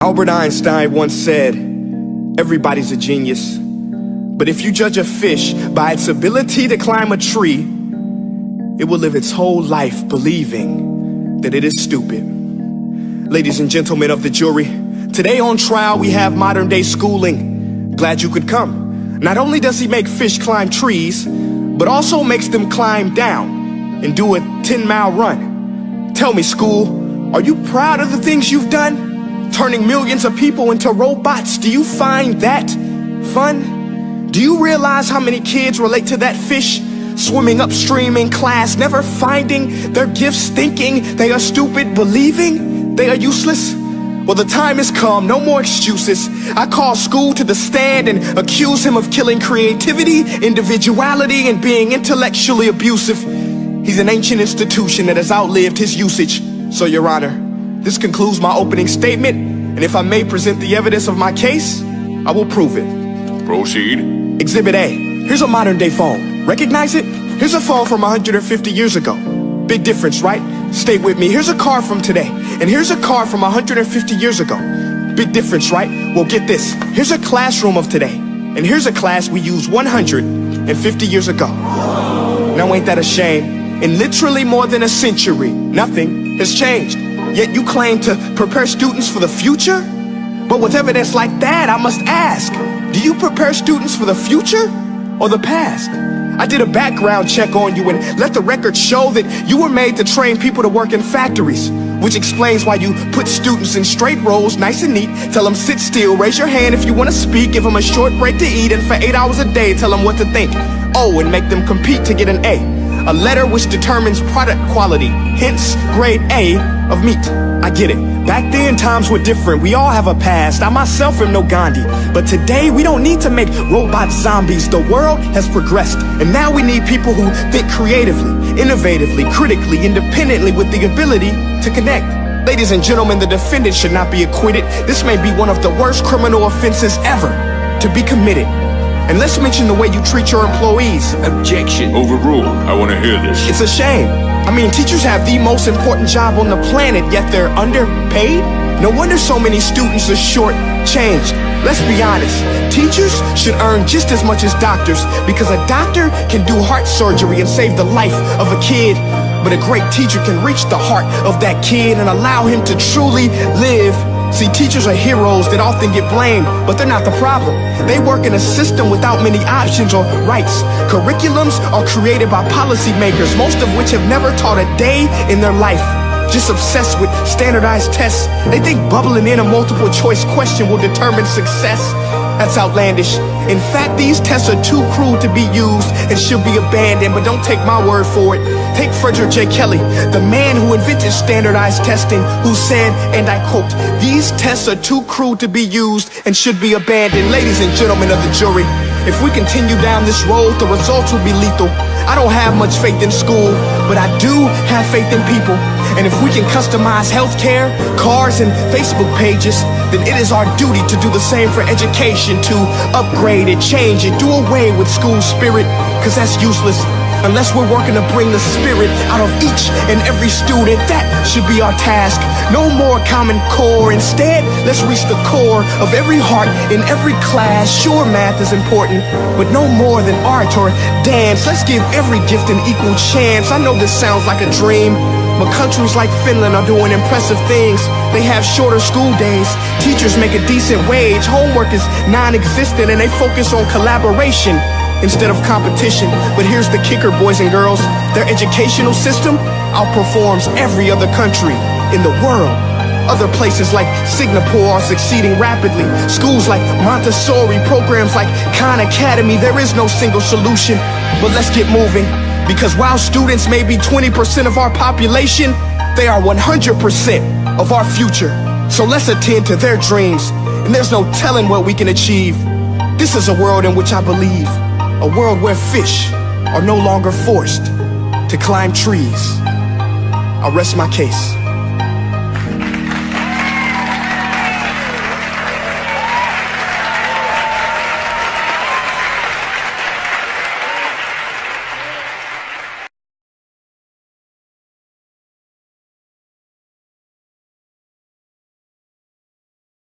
Albert Einstein once said, everybody's a genius, but if you judge a fish by its ability to climb a tree, it will live its whole life believing that it is stupid. Ladies and gentlemen of the jury, today on trial we have modern day schooling. Glad you could come. Not only does he make fish climb trees, but also makes them climb down and do a 10-mile run. Tell me, school, are you proud of the things you've done? Turning millions of people into robots, do you find that fun? Do you realize how many kids relate to that fish? Swimming upstream in class, never finding their gifts, thinking they are stupid, believing they are useless? Well, the time has come, no more excuses. I call school to the stand and accuse him of killing creativity, individuality, and being intellectually abusive. He's an ancient institution that has outlived his usage. So, Your Honor, this concludes my opening statement, and if I may present the evidence of my case, I will prove it. Proceed. Exhibit A. Here's a modern day phone. Recognize it? Here's a phone from 150 years ago. Big difference, right? Stay with me. Here's a car from today, and here's a car from 150 years ago. Big difference, right? Well, get this. Here's a classroom of today, and here's a class we used 150 years ago. Now ain't that a shame? In literally more than a century, nothing has changed. Yet you claim to prepare students for the future? But with evidence like that, I must ask, do you prepare students for the future or the past? I did a background check on you and let the record show that you were made to train people to work in factories, which explains why you put students in straight rows, nice and neat, tell them sit still, raise your hand if you want to speak, give them a short break to eat, and for 8 hours a day, tell them what to think. Oh, and make them compete to get an A letter which determines product quality, hence grade A of meat. I get it. Back then, times were different. We all have a past. I myself am no Gandhi. But today, we don't need to make robot zombies. The world has progressed. And now we need people who think creatively, innovatively, critically, independently, with the ability to connect. Ladies and gentlemen, the defendant should not be acquitted. This may be one of the worst criminal offenses ever to be committed. And let's mention the way you treat your employees. Objection. Overruled. I want to hear this. It's a shame. I mean, teachers have the most important job on the planet, yet they're underpaid? No wonder so many students are short-changed. Let's be honest. Teachers should earn just as much as doctors, because a doctor can do heart surgery and save the life of a kid. But a great teacher can reach the heart of that kid and allow him to truly live. See, teachers are heroes that often get blamed, but they're not the problem. They work in a system without many options or rights. Curriculums are created by policymakers, most of which have never taught a day in their life. Just obsessed with standardized tests. They think bubbling in a multiple choice question will determine success. That's outlandish. In fact, these tests are too cruel to be used and should be abandoned, but don't take my word for it. Take Frederick J. Kelly, the man who invented standardized testing, who said, and I quote, "These tests are too cruel to be used and should be abandoned." Ladies and gentlemen of the jury, if we continue down this road, the results will be lethal. I don't have much faith in school, but I do have faith in people. And if we can customize healthcare, cars, and Facebook pages, then it is our duty to do the same for education, to upgrade it, change it, do away with school spirit, because that's useless. Unless we're working to bring the spirit out of each and every student, that should be our task. No more Common Core. Instead, let's reach the core of every heart in every class. Sure, math is important, but no more than art or dance. Let's give every gift an equal chance. I know this sounds like a dream, but countries like Finland are doing impressive things. They have shorter school days, teachers make a decent wage, homework is non-existent, and they focus on collaboration instead of competition. But here's the kicker, boys and girls. Their educational system outperforms every other country in the world. Other places like Singapore are succeeding rapidly. Schools like Montessori, programs like Khan Academy, there is no single solution. But let's get moving, because while students may be 20% of our population, they are 100% of our future. So let's attend to their dreams, and there's no telling what we can achieve. This is a world in which I believe. A world where fish are no longer forced to climb trees. I'll rest my case.